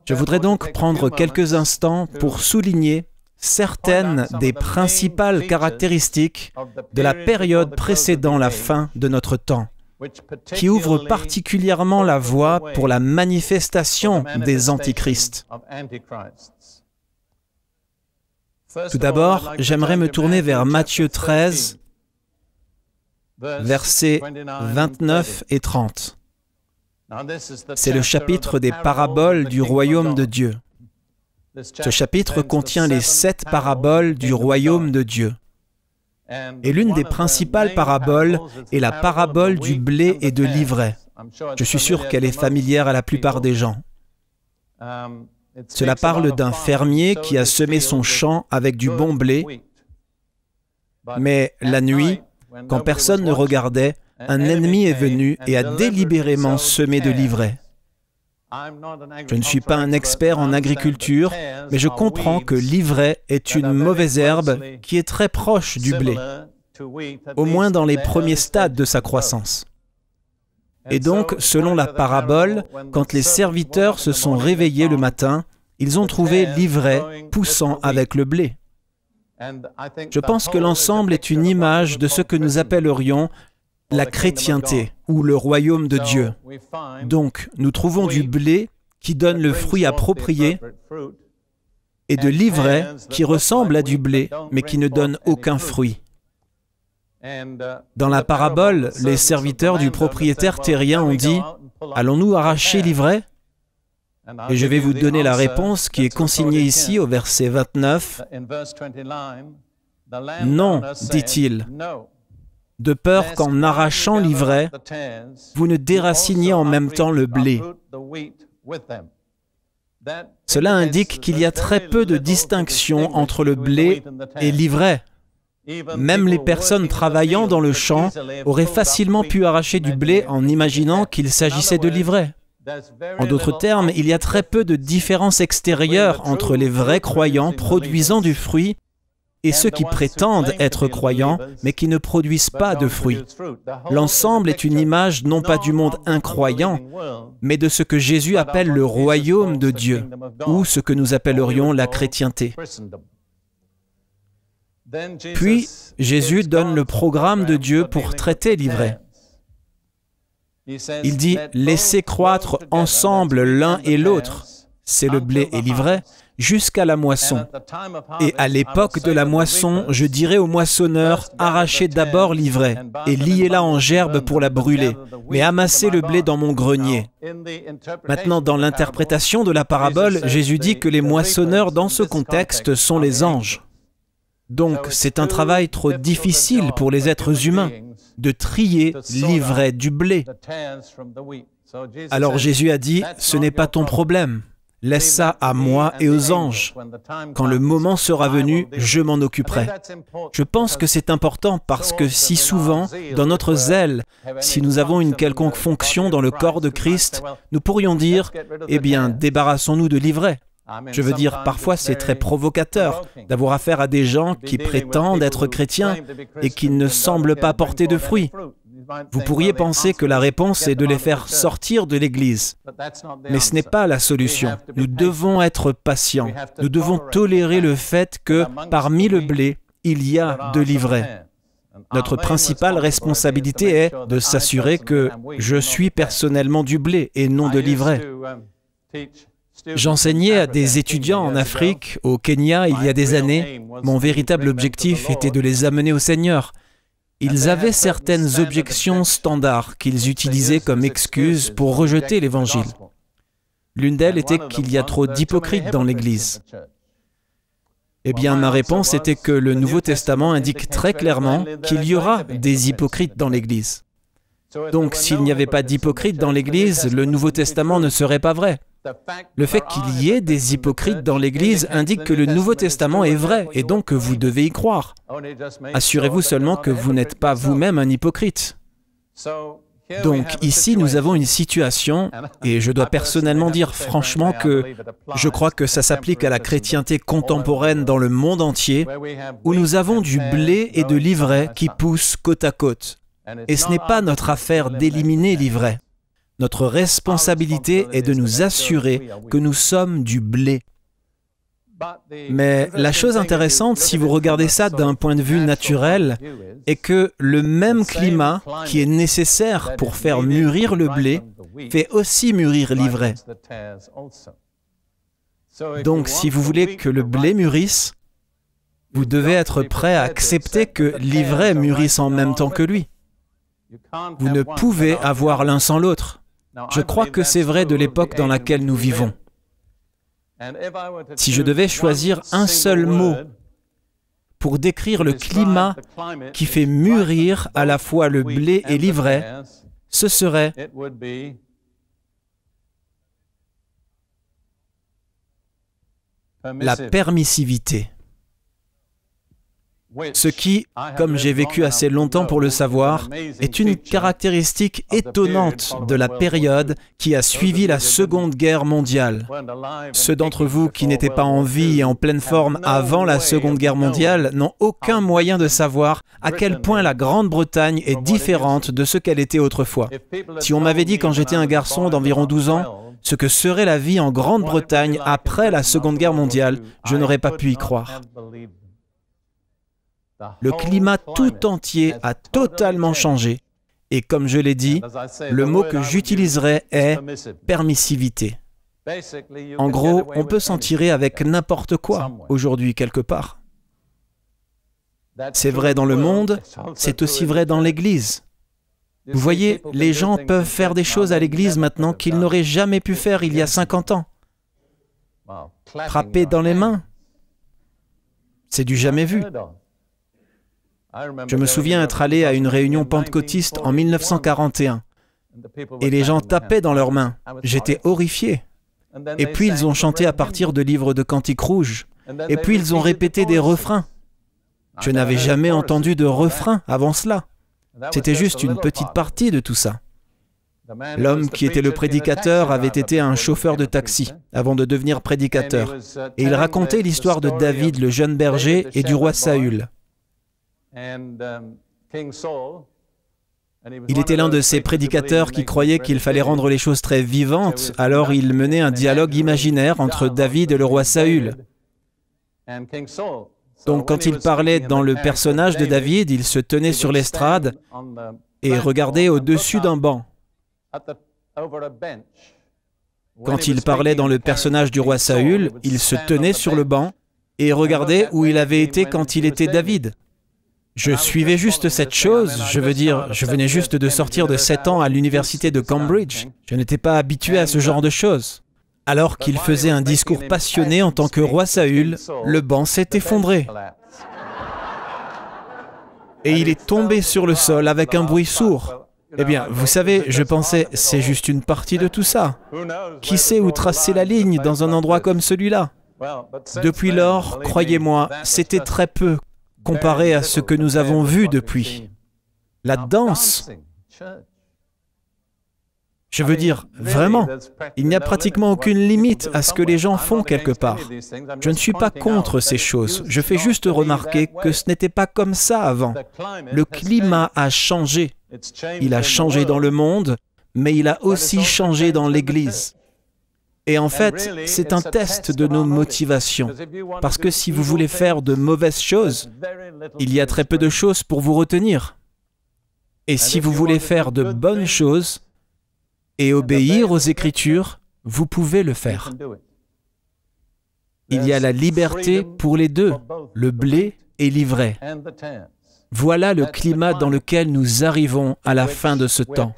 Je voudrais donc prendre quelques instants pour souligner certaines des principales caractéristiques de la période précédant la fin de notre temps, qui ouvre particulièrement la voie pour la manifestation des antichrists. Tout d'abord, j'aimerais me tourner vers Matthieu 13, versets 29 et 30. C'est le chapitre des paraboles du royaume de Dieu. Ce chapitre contient les 7 paraboles du royaume de Dieu. Et l'une des principales paraboles est la parabole du blé et de l'ivraie. Je suis sûr qu'elle est familière à la plupart des gens. Cela parle d'un fermier qui a semé son champ avec du bon blé, mais la nuit, quand personne ne regardait, un ennemi est venu et a délibérément semé de l'ivraie. Je ne suis pas un expert en agriculture, mais je comprends que l'ivraie est une mauvaise herbe qui est très proche du blé, au moins dans les premiers stades de sa croissance. Et donc, selon la parabole, quand les serviteurs se sont réveillés le matin, ils ont trouvé l'ivraie poussant avec le blé. Je pense que l'ensemble est une image de ce que nous appellerions la chrétienté ou le royaume de Dieu. Donc, nous trouvons du blé qui donne le fruit approprié et de l'ivraie qui ressemble à du blé mais qui ne donne aucun fruit. Dans la parabole, les serviteurs du propriétaire terrien ont dit « Allons-nous arracher l'ivraie » Et je vais vous donner la réponse qui est consignée ici au verset 29. « Non, dit-il, de peur qu'en arrachant l'ivraie, vous ne déraciniez en même temps le blé. » Cela indique qu'il y a très peu de distinction entre le blé et l'ivraie. Même les personnes travaillant dans le champ auraient facilement pu arracher du blé en imaginant qu'il s'agissait de l'ivraie. En d'autres termes, il y a très peu de différence extérieure entre les vrais croyants produisant du fruit et ceux qui prétendent être croyants, mais qui ne produisent pas de fruits. L'ensemble est une image non pas du monde incroyant, mais de ce que Jésus appelle le royaume de Dieu, ou ce que nous appellerions la chrétienté. Puis, Jésus donne le programme de Dieu pour traiter l'ivraie. Il dit « Laissez croître ensemble l'un et l'autre », c'est le blé et l'ivraie, jusqu'à la moisson. Et à l'époque de la moisson, je dirai aux moissonneurs, arrachez d'abord l'ivraie et liez-la en gerbe pour la brûler, mais amassez le blé dans mon grenier. Maintenant, dans l'interprétation de la parabole, Jésus dit que les moissonneurs dans ce contexte sont les anges. Donc, c'est un travail trop difficile pour les êtres humains de trier l'ivraie du blé. Alors Jésus a dit, ce n'est pas ton problème. Laisse ça à moi et aux anges. Quand le moment sera venu, je m'en occuperai. Je pense que c'est important parce que si souvent, dans notre zèle, si nous avons une quelconque fonction dans le corps de Christ, nous pourrions dire, eh bien, débarrassons-nous de l'ivraie. Je veux dire, parfois c'est très provocateur d'avoir affaire à des gens qui prétendent être chrétiens et qui ne semblent pas porter de fruits. Vous pourriez penser que la réponse est de les faire sortir de l'Église. Mais ce n'est pas la solution. Nous devons être patients. Nous devons tolérer le fait que, parmi le blé, il y a de l'ivraie. Notre principale responsabilité est de s'assurer que je suis personnellement du blé et non de l'ivraie. J'enseignais à des étudiants en Afrique, au Kenya, il y a des années. Mon véritable objectif était de les amener au Seigneur. Ils avaient certaines objections standards qu'ils utilisaient comme excuses pour rejeter l'Évangile. L'une d'elles était qu'il y a trop d'hypocrites dans l'Église. Eh bien, ma réponse était que le Nouveau Testament indique très clairement qu'il y aura des hypocrites dans l'Église. Donc, s'il n'y avait pas d'hypocrites dans l'Église, le Nouveau Testament ne serait pas vrai. Le fait qu'il y ait des hypocrites dans l'Église indique que le Nouveau Testament est vrai et donc que vous devez y croire. Assurez-vous seulement que vous n'êtes pas vous-même un hypocrite. Donc ici, nous avons une situation, et je dois personnellement dire franchement que je crois que ça s'applique à la chrétienté contemporaine dans le monde entier, où nous avons du blé et de l'ivraie qui poussent côte à côte. Et ce n'est pas notre affaire d'éliminer l'ivraie. Notre responsabilité est de nous assurer que nous sommes du blé. Mais la chose intéressante, si vous regardez ça d'un point de vue naturel, est que le même climat qui est nécessaire pour faire mûrir le blé fait aussi mûrir l'ivraie. Donc, si vous voulez que le blé mûrisse, vous devez être prêt à accepter que l'ivraie mûrisse en même temps que lui. Vous ne pouvez avoir l'un sans l'autre. Je crois que c'est vrai de l'époque dans laquelle nous vivons. Si je devais choisir un seul mot pour décrire le climat qui fait mûrir à la fois le blé et l'ivraie, ce serait la permissivité. Ce qui, comme j'ai vécu assez longtemps pour le savoir, est une caractéristique étonnante de la période qui a suivi la Seconde Guerre mondiale. Ceux d'entre vous qui n'étaient pas en vie et en pleine forme avant la Seconde Guerre mondiale n'ont aucun moyen de savoir à quel point la Grande-Bretagne est différente de ce qu'elle était autrefois. Si on m'avait dit quand j'étais un garçon d'environ 12 ans, ce que serait la vie en Grande-Bretagne après la Seconde Guerre mondiale, je n'aurais pas pu y croire. Le climat tout entier a totalement changé. Et comme je l'ai dit, le mot que j'utiliserai est permissivité. En gros, on peut s'en tirer avec n'importe quoi aujourd'hui quelque part. C'est vrai dans le monde, c'est aussi vrai dans l'Église. Vous voyez, les gens peuvent faire des choses à l'Église maintenant qu'ils n'auraient jamais pu faire il y a 50 ans. Frapper dans les mains, c'est du jamais vu. Je me souviens être allé à une réunion pentecôtiste en 1941 et les gens tapaient dans leurs mains. J'étais horrifié. Et puis ils ont chanté à partir de livres de cantiques rouges. Et puis ils ont répété des refrains. Je n'avais jamais entendu de refrain avant cela. C'était juste une petite partie de tout ça. L'homme qui était le prédicateur avait été un chauffeur de taxi avant de devenir prédicateur. Et il racontait l'histoire de David, le jeune berger, et du roi Saül. Il était l'un de ces prédicateurs qui croyaient qu'il fallait rendre les choses très vivantes, alors il menait un dialogue imaginaire entre David et le roi Saül. Donc quand il parlait dans le personnage de David, il se tenait sur l'estrade et regardait au-dessus d'un banc. Quand il parlait dans le personnage du roi Saül, il se tenait sur le banc et regardait où il avait été quand il était David. Je suivais juste cette chose, je veux dire, je venais juste de sortir de 7 ans à l'université de Cambridge. Je n'étais pas habitué à ce genre de choses. Alors qu'il faisait un discours passionné en tant que roi Saül, le banc s'est effondré. Et il est tombé sur le sol avec un bruit sourd. Eh bien, vous savez, je pensais, c'est juste une partie de tout ça. Qui sait où tracer la ligne dans un endroit comme celui-là? Depuis lors, croyez-moi, c'était très peu comparé à ce que nous avons vu depuis. La danse. Je veux dire, vraiment, il n'y a pratiquement aucune limite à ce que les gens font quelque part. Je ne suis pas contre ces choses, je fais juste remarquer que ce n'était pas comme ça avant. Le climat a changé. Il a changé dans le monde, mais il a aussi changé dans l'Église. Et en fait, c'est un test de nos motivations. Parce que si vous voulez faire de mauvaises choses, il y a très peu de choses pour vous retenir. Et si vous voulez faire de bonnes choses et obéir aux Écritures, vous pouvez le faire. Il y a la liberté pour les deux, le blé et l'ivraie. Voilà le climat dans lequel nous arrivons à la fin de ce temps.